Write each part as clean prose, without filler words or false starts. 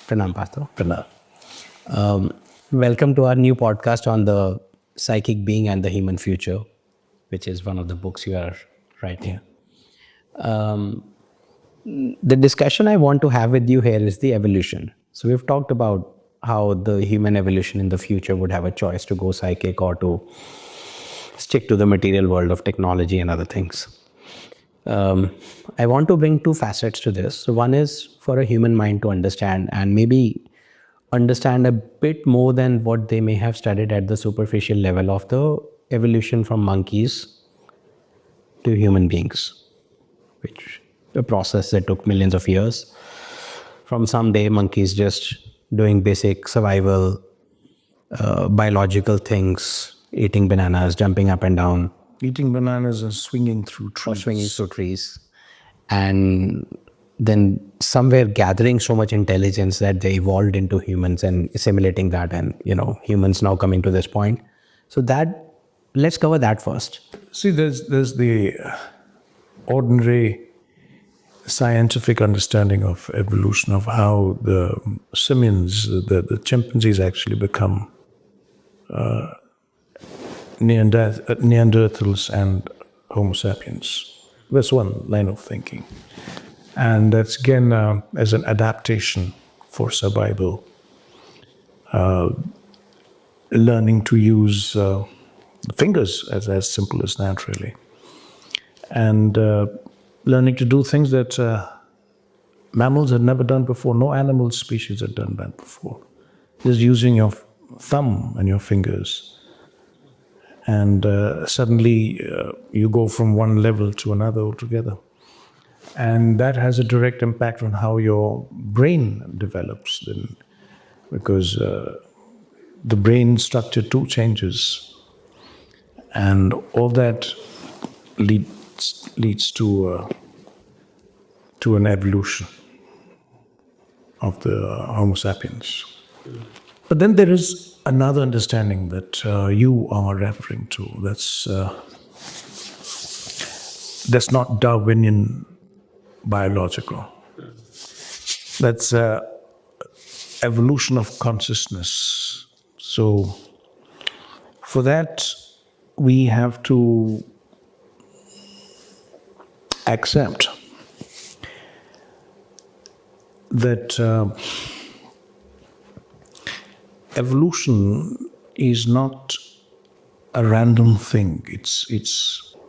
Pranam, Partho. Pranam. Welcome to our new podcast on the psychic being and the human future, which is one of the books you are writing. The discussion I want to have with you here is the evolution. So we've talked about how the human evolution in the future would have a choice to go psychic or to stick to the material world of technology and other things. I want to bring two facets to this. So one is for a human mind to understand and maybe understand a bit more than what they may have studied at the superficial level of the evolution from monkeys to human beings, which a process that took millions of years. From someday monkeys just doing basic survival, biological things, eating bananas, jumping up and down, Eating bananas and swinging through trees. swinging through trees, and then somewhere gathering so much intelligence that they evolved into humans and assimilating that, and humans now coming to this point. So that, let's cover that first. See, there's the ordinary scientific understanding of evolution, of how the simians, the chimpanzees actually become Neanderthals and Homo sapiens. That's one line of thinking. And that's again as an adaptation for survival, learning to use fingers as simple as that, really. And learning to do things that mammals had never done before. No animal species had done that before. Just using your thumb and your fingers. And suddenly you go from one level to another altogether. And that has a direct impact on how your brain develops then, because the brain structure too changes. And all that leads to an evolution of the Homo sapiens. But then there is another understanding that you are referring to. That's not Darwinian biological. That's evolution of consciousness. So for that, we have to accept that evolution is not a random thing. It's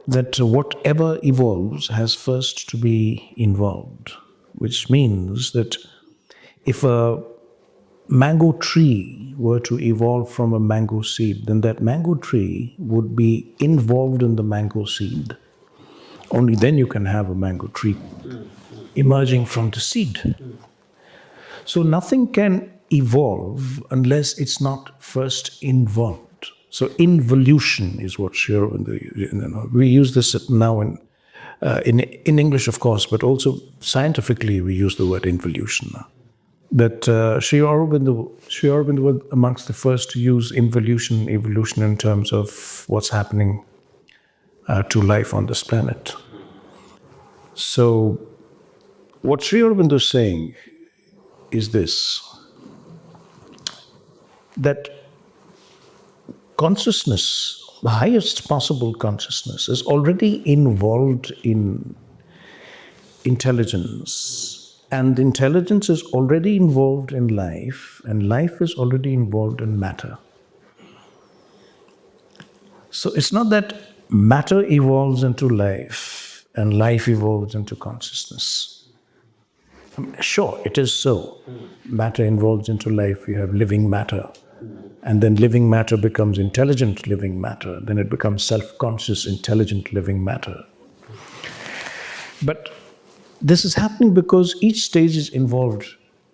that whatever evolves has first to be involved, which means that if a mango tree were to evolve from a mango seed, then that mango tree would be involved in the mango seed. Only then you can have a mango tree emerging from the seed. So nothing can evolve unless it's not first involved. So involution is what Sri Aurobindo, we use this now in English, of course, but also scientifically we use the word involution. That Sri Aurobindo was amongst the first to use evolution in terms of what's happening to life on this planet. So what Sri Aurobindo is saying is this, that consciousness, the highest possible consciousness, is already involved in intelligence. And intelligence is already involved in life, and life is already involved in matter. So it's not that matter evolves into life and life evolves into consciousness. Sure, it is so. Matter evolves into life, you have living matter. And then living matter becomes intelligent living matter. Then it becomes self-conscious, intelligent living matter. But this is happening because each stage is involved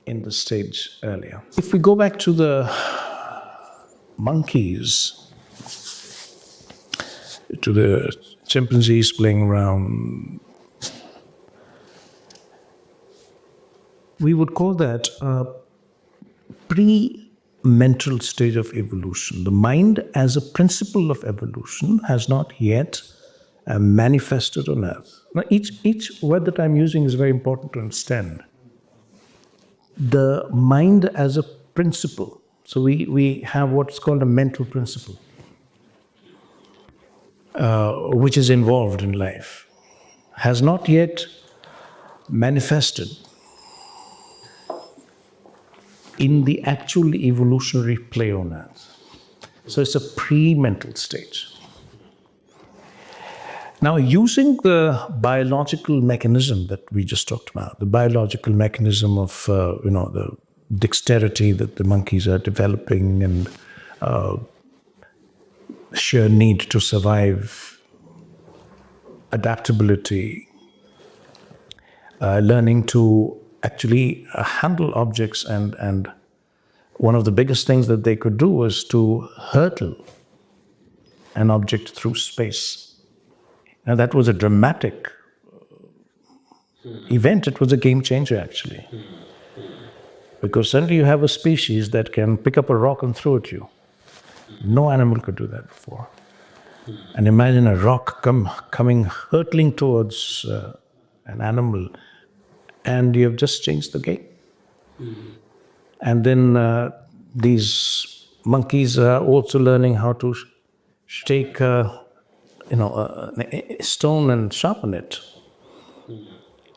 in the stage earlier. If we go back to the monkeys, to the chimpanzees playing around, we would call that a pre-mental stage of evolution. The mind as a principle of evolution has not yet manifested on earth. Now, each word that I'm using is very important to understand. The mind as a principle. So we have what's called a mental principle, which is involved in life, has not yet manifested in the actual evolutionary play on earth. So it's a pre-mental stage. Now, using the biological mechanism that we just talked about, the biological mechanism of the dexterity that the monkeys are developing and sheer need to survive, adaptability, learning to actually handle objects, and one of the biggest things that they could do was to hurtle an object through space. Now, that was a dramatic event. It was a game changer, actually. Because suddenly you have a species that can pick up a rock and throw at you. No animal could do that before. And imagine a rock coming hurtling towards an animal, and you have just changed the game. And then these monkeys are also learning how to take a stone and sharpen it,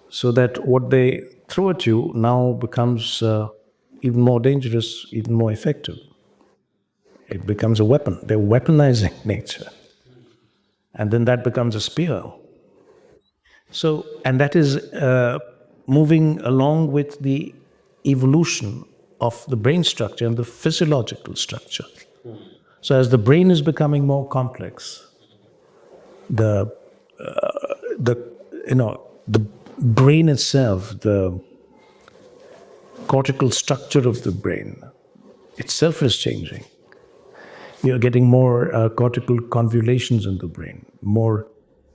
so that what they throw at you now becomes even more dangerous, even more effective. It becomes a weapon. They're weaponizing nature. And then that becomes a spear. So, and that is moving along with the evolution of the brain structure and the physiological structure. So as the brain is becoming more complex, the brain itself, the cortical structure of the brain itself is changing. You're getting more cortical convolutions in the brain, more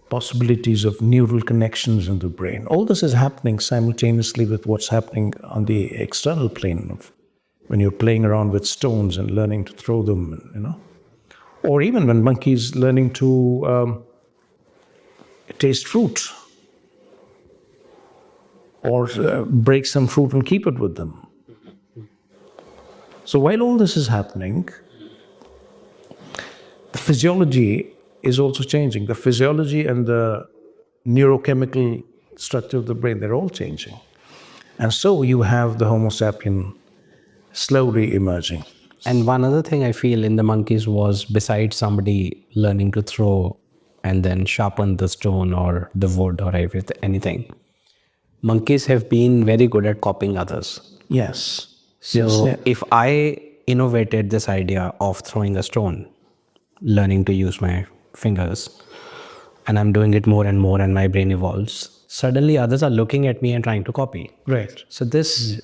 possibilities of neural connections in the brain. All this is happening simultaneously with what's happening on the external plane of when you're playing around with stones and learning to throw them, Or even when monkeys learning to taste fruit or break some fruit and keep it with them. So while all this is happening, the physiology is also changing. The physiology and the neurochemical structure of the brain, they're all changing. And so you have the Homo sapien slowly emerging. And one other thing I feel in the monkeys was, besides somebody learning to throw and then sharpen the stone or the wood or anything, monkeys have been very good at copying others. Yes. So if I innovated this idea of throwing a stone, learning to use my fingers, and I'm doing it more and more and my brain evolves, suddenly others are looking at me and trying to copy. Right. So this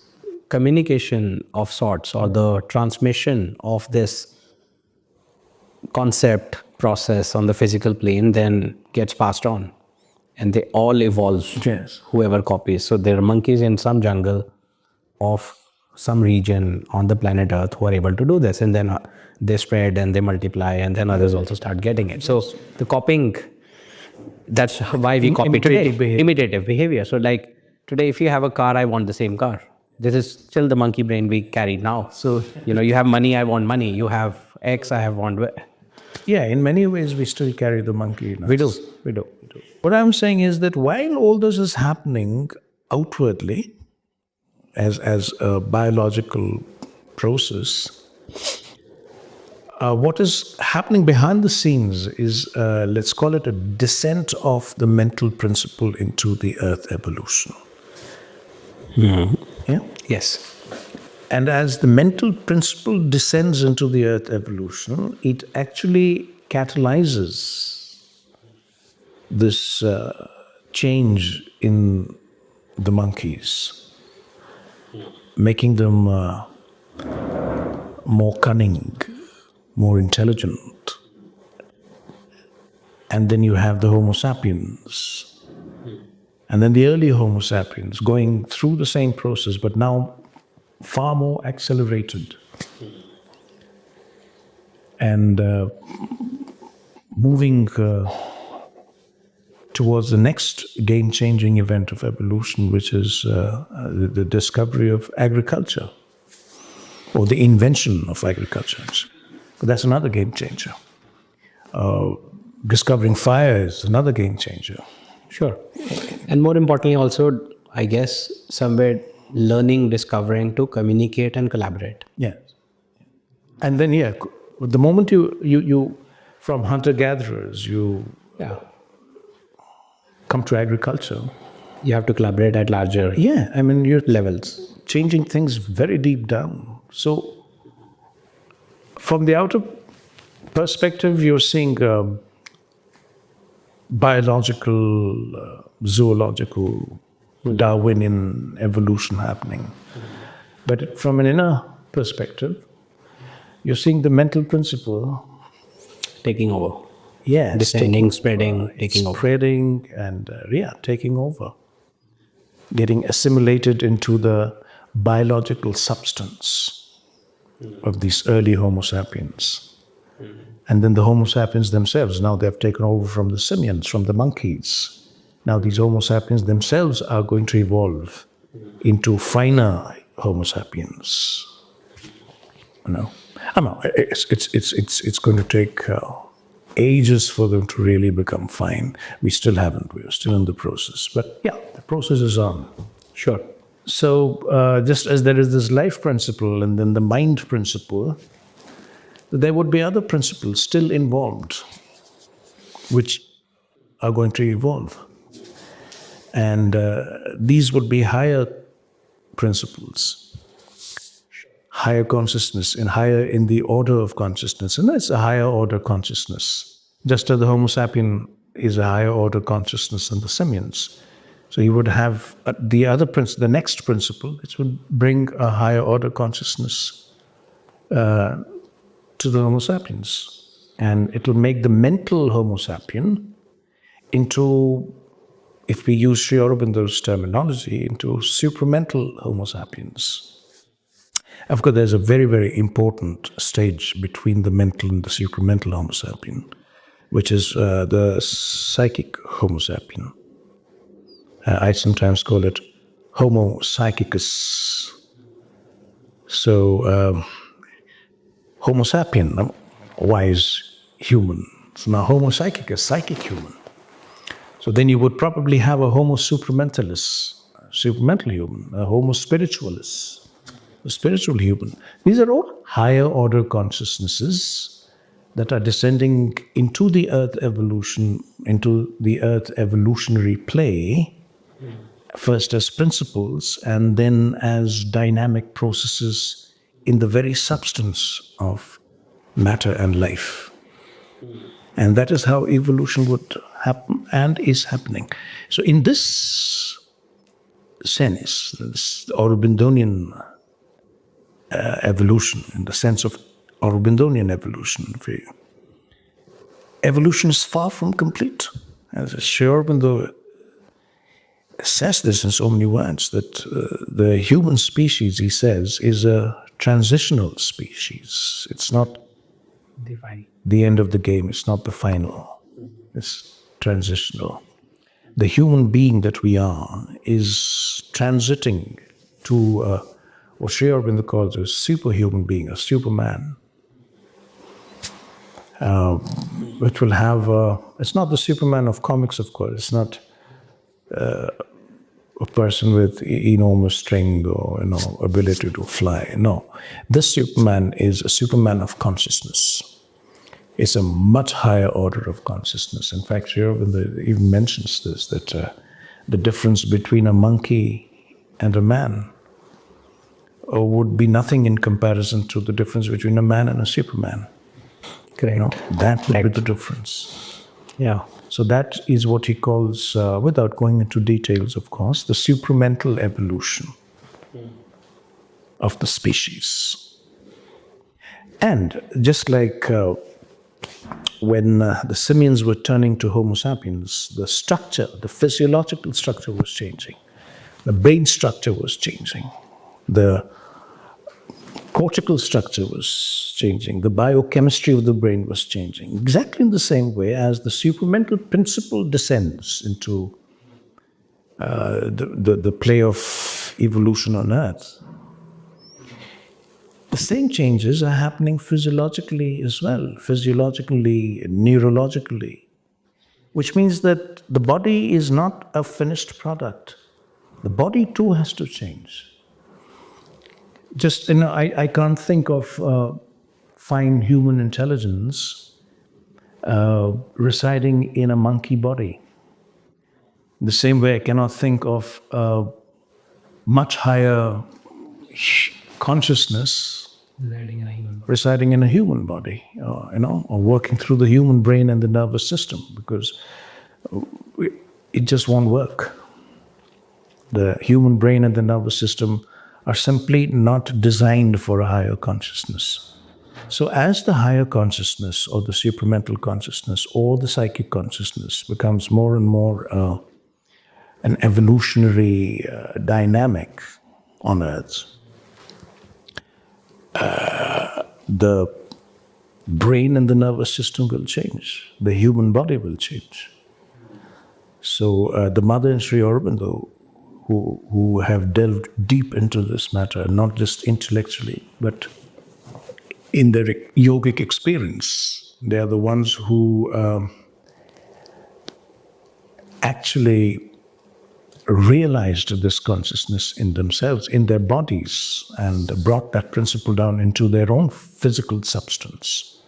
communication of sorts, or the transmission of this concept process on the physical plane, then gets passed on, and they all evolve. Yes. Whoever copies. So there are monkeys in some jungle of some region on the planet Earth who are able to do this, and then they spread and they multiply, and then others also start getting it. So the copying, that's why we copy today. Imitative behavior. So like today, if you have a car, I want the same car. This is still the monkey brain we carry now. So, you have money, I want money. You have X, I have want. Yeah, in many ways we still carry the monkey in us. We do. What I'm saying is that while all this is happening outwardly as a biological process, what is happening behind the scenes is, let's call it a descent of the mental principle into the earth evolution. Yeah? Yes. And as the mental principle descends into the earth evolution, it actually catalyzes this change in the monkeys, making them more cunning, more intelligent. And then you have the Homo sapiens. And then the early Homo sapiens going through the same process, but now far more accelerated. And moving towards the next game-changing event of evolution, which is the discovery of agriculture, or the invention of agriculture. But that's another game changer. Discovering fire is another game changer. Sure. And more importantly, also, I guess, somewhere learning, discovering to communicate and collaborate. Yes. And then, yeah, the moment you from hunter-gatherers, you Yeah. come to agriculture. You have to collaborate at larger Yeah, I mean, you're levels. changing things very deep down. So, from the outer perspective, you're seeing biological, zoological, Darwinian evolution happening. But from an inner perspective, you're seeing the mental principle. Taking over. Yeah, Descending, spreading, taking over. spreading, and taking over, getting assimilated into the biological substance of these early Homo sapiens. And then the Homo sapiens themselves, now they've taken over from the simians, from the monkeys. Now these Homo sapiens themselves are going to evolve into finer Homo sapiens. You know, I know it's going to take ages for them to really become fine. We still haven't. We're still in the process. But yeah, the process is on. Sure. So just as there is this life principle and then the mind principle, there would be other principles still involved, which are going to evolve. And these would be higher principles, higher consciousness, and higher in the order of consciousness. And that's a higher order consciousness. Just as the Homo sapien is a higher order consciousness than the simians. So you would have the next principle, which would bring a higher order consciousness to the Homo sapiens. And it will make the mental Homo sapien into, if we use Sri Aurobindo's terminology, into supramental Homo sapiens. Of course, there's a very, very important stage between the mental and the supramental Homo sapien, which is the psychic Homo sapien. I sometimes call it Homo psychicus. So, Homo sapien, wise human. So now Homo psychicus, psychic human. So then you would probably have a Homo supramentalist, supramental human, a Homo spiritualist, a spiritual human. These are all higher order consciousnesses that are descending into the earth evolution, into the earth evolutionary play, first as principles and then as dynamic processes in the very substance of matter and life. And that is how evolution would happen and is happening. So in this sense, this Aurobindonian evolution, in the sense of Aurobindonian evolution, evolution is far from complete. As Sri Aurobindo says this in so many words, that the human species, he says, is a transitional species. It's not the end of the game. It's not the final. It's transitional. The human being that we are is transiting to what Sri Aurobindo calls a superhuman being, a superman, which will have, it's not the Superman of comics, of course. It's not a person with enormous strength or ability to fly. No, this Superman is a Superman of consciousness. It's a much higher order of consciousness. In fact, Sri Aurobindo even mentions this, that the difference between a monkey and a man would be nothing in comparison to the difference between a man and a Superman. Correct. That would be the difference. Yeah. So that is what he calls, without going into details, of course, the supramental evolution of the species. And just like when the simians were turning to Homo sapiens, the structure, the physiological structure was changing. The brain structure was changing. The cortical structure was changing, the biochemistry of the brain was changing, exactly in the same way as the supramental principle descends into the play of evolution on Earth. The same changes are happening physiologically as well, physiologically, neurologically, which means that the body is not a finished product. The body too has to change. Just, I can't think of fine human intelligence residing in a monkey body. The same way I cannot think of much higher consciousness residing in a human body, or working through the human brain and the nervous system, because it just won't work. The human brain and the nervous system are simply not designed for a higher consciousness. So as the higher consciousness or the supramental consciousness or the psychic consciousness becomes more and more an evolutionary dynamic on Earth, the brain and the nervous system will change. The human body will change. So the mother and Sri Aurobindo, who have delved deep into this matter, not just intellectually, but in their yogic experience, they are the ones who actually realized this consciousness in themselves, in their bodies, and brought that principle down into their own physical substance.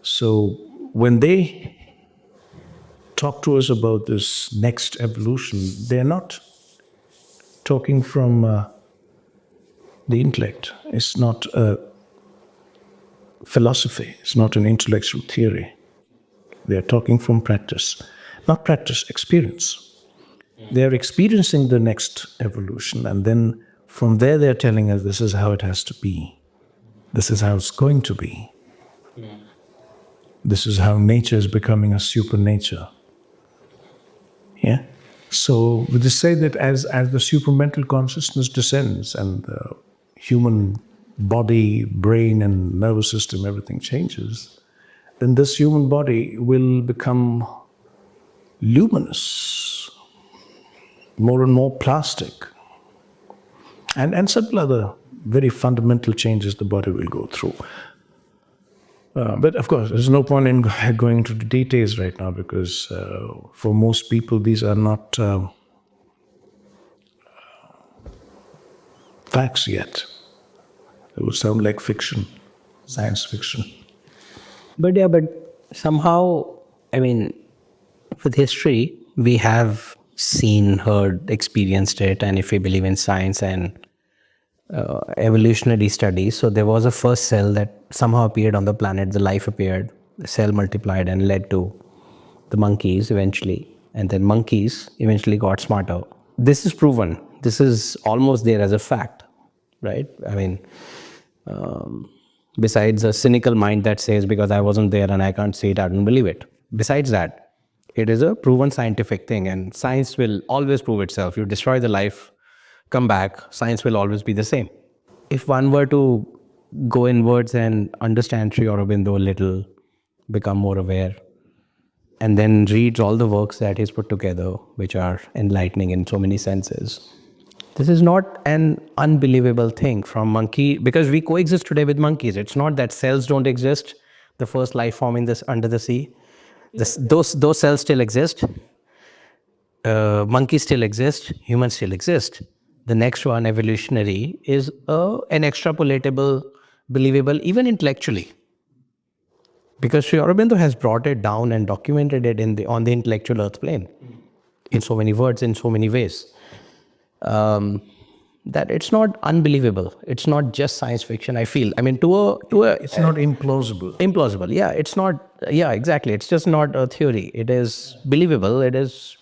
So when they talk to us about this next evolution, they're not talking from the intellect. It's not a philosophy. It's not an intellectual theory. They're talking from practice. Not practice, experience. They're experiencing the next evolution, and then from there they're telling us this is how it has to be. This is how it's going to be. This is how nature is becoming a supernature. Yeah? So we just say that as the supramental consciousness descends and the human body, brain, and nervous system, everything changes, then this human body will become luminous, more and more plastic, and several other very fundamental changes the body will go through. But of course, there's no point in going into the details right now, because for most people these are not facts yet. It would sound like fiction, science fiction. But somehow, with history, we have seen, heard, experienced it, and if we believe in science and evolutionary studies, so there was a first cell that somehow appeared on the planet, the life appeared, the cell multiplied and led to the monkeys eventually, and then monkeys eventually got smarter. This is proven. This is almost there as a fact, right? Besides a cynical mind that says, because I wasn't there and I can't see it, I don't believe it. Besides that, it is a proven scientific thing, and science will always prove itself. You destroy the life, come back, science will always be the same. If one were to go inwards and understand Sri Aurobindo a little, become more aware, and then reads all the works that he's put together, which are enlightening in so many senses, this is not an unbelievable thing from monkey, because we coexist today with monkeys. It's not that cells don't exist, the first life form in this under the sea. Those cells still exist. Monkeys still exist. Humans still exist. The next one, evolutionary, is an extrapolatable, believable, even intellectually. Because Sri Aurobindo has brought it down and documented it on the intellectual earth plane, in so many words, in so many ways. That it's not unbelievable. It's not just science fiction, I feel. It's not implausible. Implausible, yeah. It's not, yeah, exactly. It's just not a theory. It is believable. It is,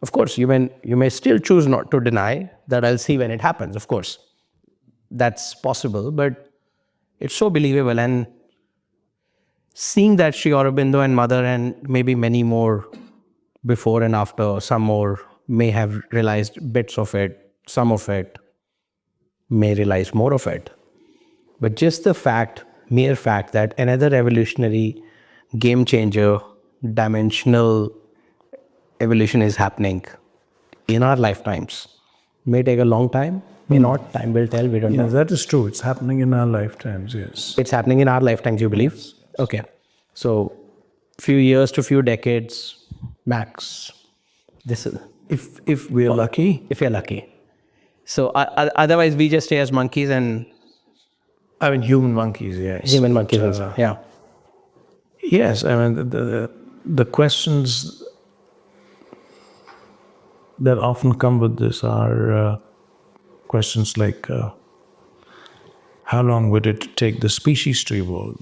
of course, you may still choose not to deny that I'll see when it happens, of course. That's possible, but it's so believable. And seeing that Sri Aurobindo and Mother and maybe many more before and after, some more may have realized bits of it, some of it, may realize more of it. But just the mere fact that another evolutionary game changer, dimensional evolution is happening in our lifetimes. May take a long time, may not. Time will tell. We don't Yeah, know. that is true. It's happening in our lifetimes, yes. It's happening in our lifetimes, you believe? Okay. So, few years to few decades max. This is If we're lucky. if you're lucky. So, otherwise, we just stay as monkeys and I mean, human monkeys, yes. human monkeys also. Yeah. Yes, I mean, the questions that often come with this are questions like how long would it take the species to evolve?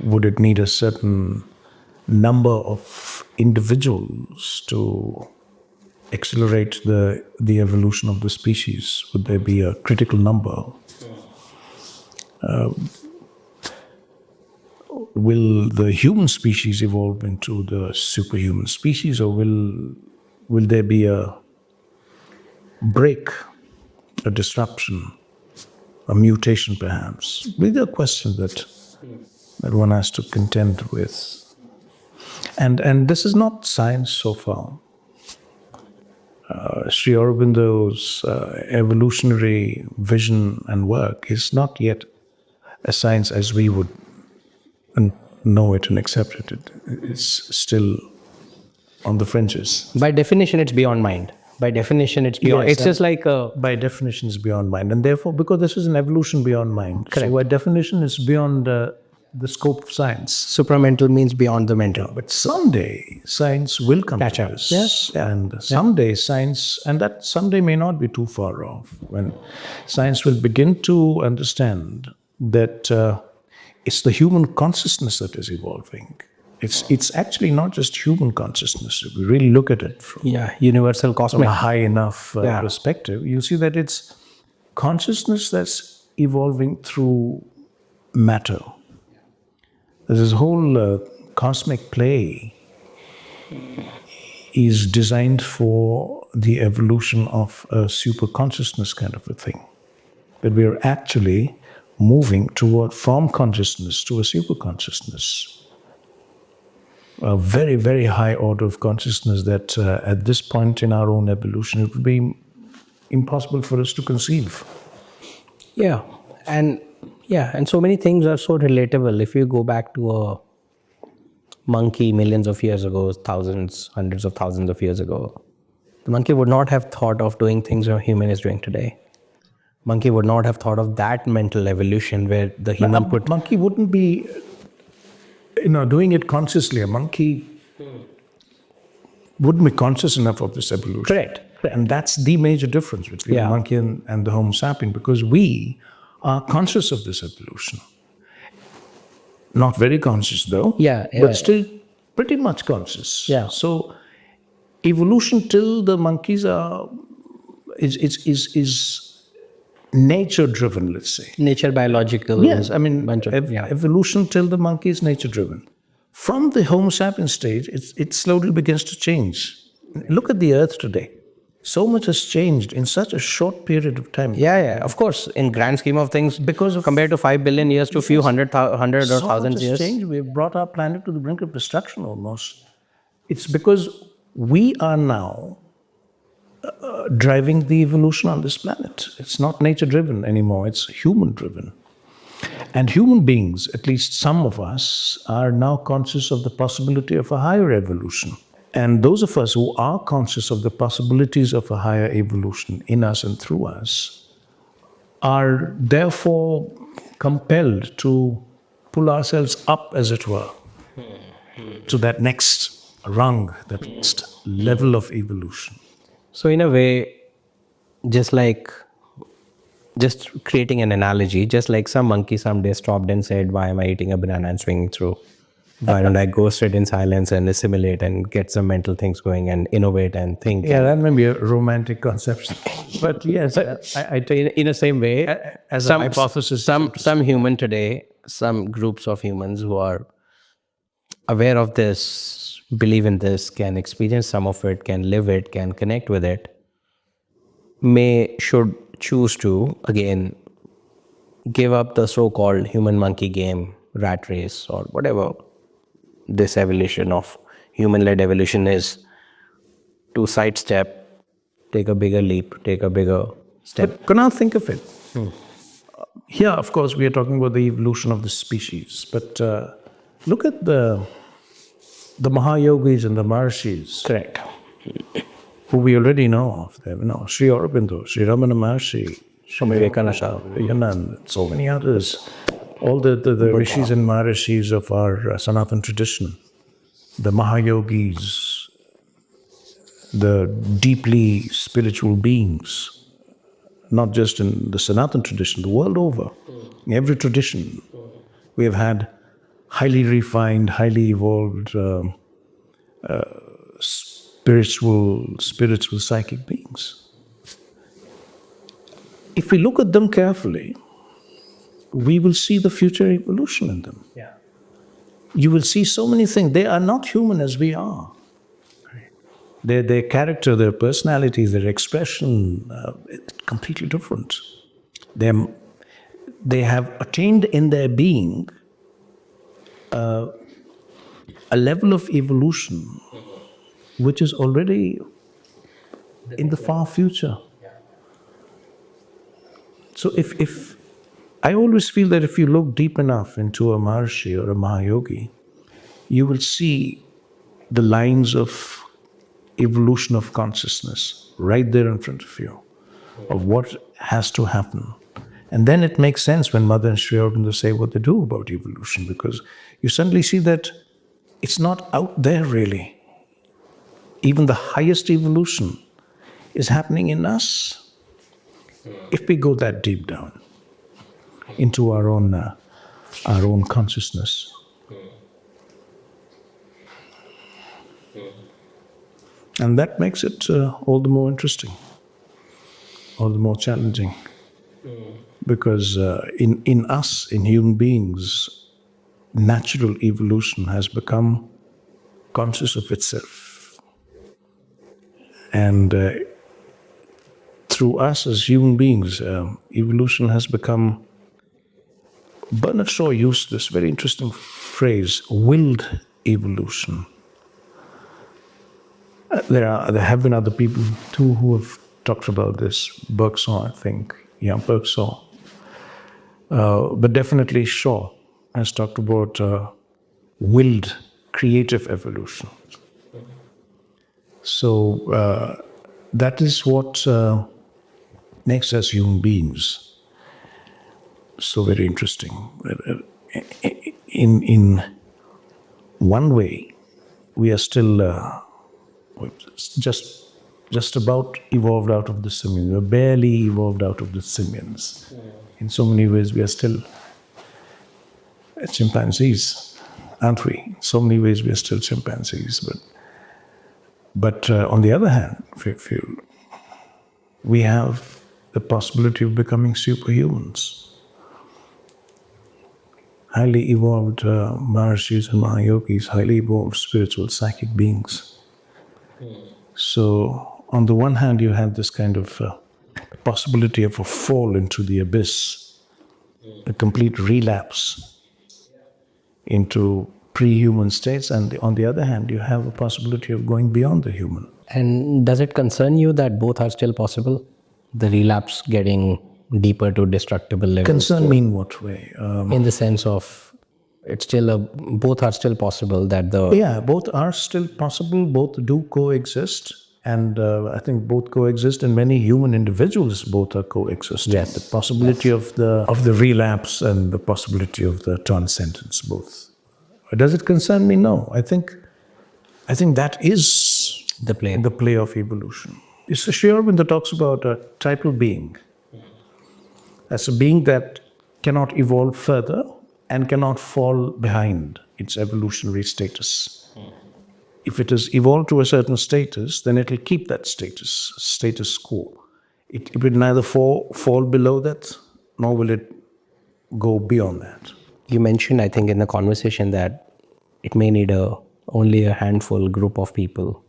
Would it need a certain number of individuals to accelerate the evolution of the species? Would there be a critical number? Will the human species evolve into the superhuman species, or will there be a break, a disruption, a mutation perhaps? These are questions that one has to contend with. And this is not science so far. Sri Aurobindo's evolutionary vision and work is not yet a science as we would know it and accept it. It's still on the fringes. By definition, it's beyond mind. By definition, it's beyond. Yes, it's just like by definition, it's beyond mind, and therefore, because this is an evolution beyond mind, so by definition, it's beyond the scope of science. supramental means beyond the mental. But someday, science will come Catch to up. this. Yes. And someday, science, and that someday may not be too far off, when science will begin to understand that it's the human consciousness that is evolving. It's actually not just human consciousness. If we really look at it from Universal from cosmic. a high enough perspective, you see that it's consciousness that's evolving through matter. This whole cosmic play is designed for the evolution of a super consciousness kind of a thing. That we are actually moving from consciousness to a super consciousness. A very, very high order of consciousness that at this point in our own evolution, it would be impossible for us to conceive. Yeah. And so many things are so relatable. If you go back to a monkey millions of years ago, thousands, hundreds of thousands of years ago, the monkey would not have thought of doing things a human is doing today. Monkey would not have thought of that mental evolution where the human A monkey wouldn't be, doing it consciously. A monkey wouldn't be conscious enough of this evolution. Correct. And that's the major difference between the monkey and the Homo sapien, because we are conscious of this evolution. Not very conscious though, but still pretty much conscious. Yeah. So evolution till the monkeys is nature driven, let's say. nature biological. Yes, I mean, evolution till the monkey is nature driven. From the Homo sapiens stage, it slowly begins to change. Look at the earth today. So much has changed in such a short period of time. Of course, in grand scheme of things, compared to 5 billion years to a few hundred or thousands years. Changed. We've brought our planet to the brink of destruction almost. It's because we are now driving the evolution on this planet. It's not nature-driven anymore, it's human-driven. And human beings, at least some of us, are now conscious of the possibility of a higher evolution. And those of us who are conscious of the possibilities of a higher evolution in us and through us are therefore compelled to pull ourselves up, as it were, to that next rung, that next level of evolution. So in a way, just creating an analogy, just like some monkey someday stopped and said, why am I eating a banana and swinging through? Why don't I go straight in silence and assimilate and get some mental things going and innovate and think? Yeah, that may be a romantic conception. But yes, in the same way, as a hypothesis. Some human today, some groups of humans who are aware of this, believe in this, can experience some of it, can live it, can connect with it, should choose to, again, give up the so-called human-monkey game, rat race, or whatever this evolution of human-led evolution is, to sidestep, take a bigger leap, take a bigger step. But Kunal, think of it. Here, of course, we are talking about the evolution of the species, but look at the Mahayogis and the Maharshis. Correct. Who we already know of them, Sri Aurobindo, Sri Ramana Maharshi, Swami Vivekananda. Yanand, so many others. All the rishis and maharishis of our Sanatana tradition, the Mahayogis, the deeply spiritual beings, not just in the Sanatana tradition, the world over, in every tradition, we have had highly refined, highly evolved spiritual psychic beings. If we look at them carefully, we will see the future evolution in them. Yeah. You will see so many things. They are not human as we are. Their character, their personality, their expression, completely different. They have attained in their being a level of evolution which is already in the far future. So if I always feel that if you look deep enough into a Maharshi or a Mahayogi, you will see the lines of evolution of consciousness right there in front of you, of what has to happen. And then it makes sense when Mother and Sri Aurobindo say what they do about evolution, because you suddenly see that it's not out there really. Even the highest evolution is happening in us if we go that deep down into our own consciousness. And that makes it all the more interesting, all the more challenging. Because in us, in human beings, natural evolution has become conscious of itself. And through us as human beings, evolution has become, Bernard Shaw used this very interesting phrase, willed evolution. There have been other people too who have talked about this. Bergson, I think. Yeah, Bergson. But definitely Shaw has talked about willed creative evolution. So that is what makes us human beings so very interesting. In one way, we are still just about evolved out of the simians. We're barely evolved out of the simians. In so many ways, we are still chimpanzees, aren't we? In so many ways, we are still chimpanzees. But on the other hand, we have the possibility of becoming superhumans. Highly evolved Maharshis and Mahayogis, highly evolved spiritual psychic beings. So, on the one hand, you have this kind of possibility of a fall into the abyss, a complete relapse into pre-human states, and on the other hand, you have a possibility of going beyond the human. And does it concern you that both are still possible? The relapse getting deeper to destructible levels? Concern me in what way? In the sense of, it's still both are still possible, that the... Yeah, both are still possible, both do coexist, and I think both coexist, and many human individuals both are coexisting. Yes. The possibility of the relapse and the possibility of the transcendence, both. Does it concern me? No. I think that is The play. the play of evolution. Sri Aurobindo talks about a typal being as a being that cannot evolve further and cannot fall behind its evolutionary status. If it has evolved to a certain status, then it will keep that status quo. It will neither fall below that, nor will it go beyond that. You mentioned, I think, in the conversation that it may need only a handful group of people,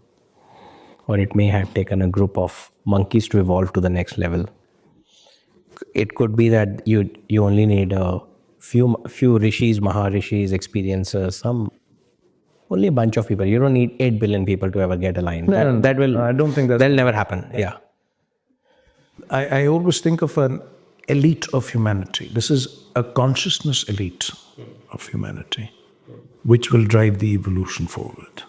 or it may have taken a group of monkeys to evolve to the next level. it could be that you only need a few rishis, maharishis, experiencers, only a bunch of people. You don't need 8 billion people to ever get aligned. That will, I don't think that'll never happen. Yeah. I always think of an elite of humanity. This is a consciousness elite of humanity, which will drive the evolution forward.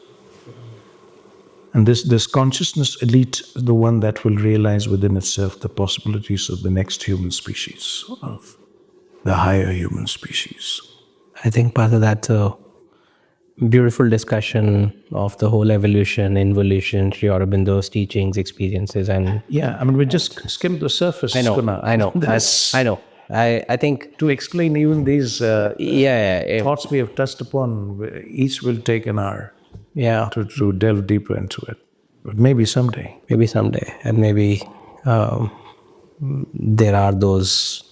And this consciousness elite is the one that will realize within itself the possibilities of the next human species, of the higher human species. I think, Partho, that's a beautiful discussion of the whole evolution, involution, Sri Aurobindo's teachings, experiences, and Yeah, I mean, we just skimmed the surface. I know. That's, I know. I think to explain even these yeah, thoughts we have touched upon, each will take an hour yeah. to delve deeper into it. But maybe someday. Maybe someday, and maybe there are those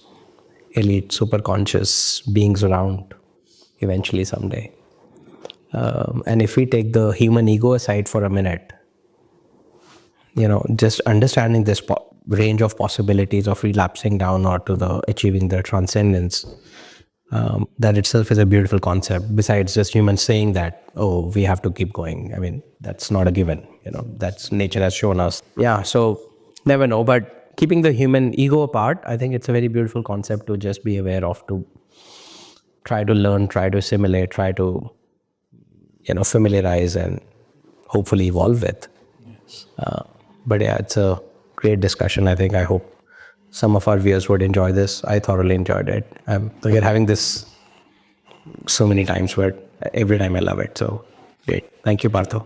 elite, super conscious beings around eventually someday. And if we take the human ego aside for a minute, just understanding this range of possibilities of relapsing down or to the achieving the transcendence, that itself is a beautiful concept. Besides just humans saying that, oh, we have to keep going. I mean, that's not a given. That's nature has shown us. Yeah, so never know. But keeping the human ego apart, I think it's a very beautiful concept to just be aware of, to try to learn, try to assimilate, try to familiarize and hopefully evolve with. But yeah, it's a great discussion. I hope some of our viewers would enjoy this. I thoroughly enjoyed it. We're having this so many times where every time I love it. So great. Thank you, Partho.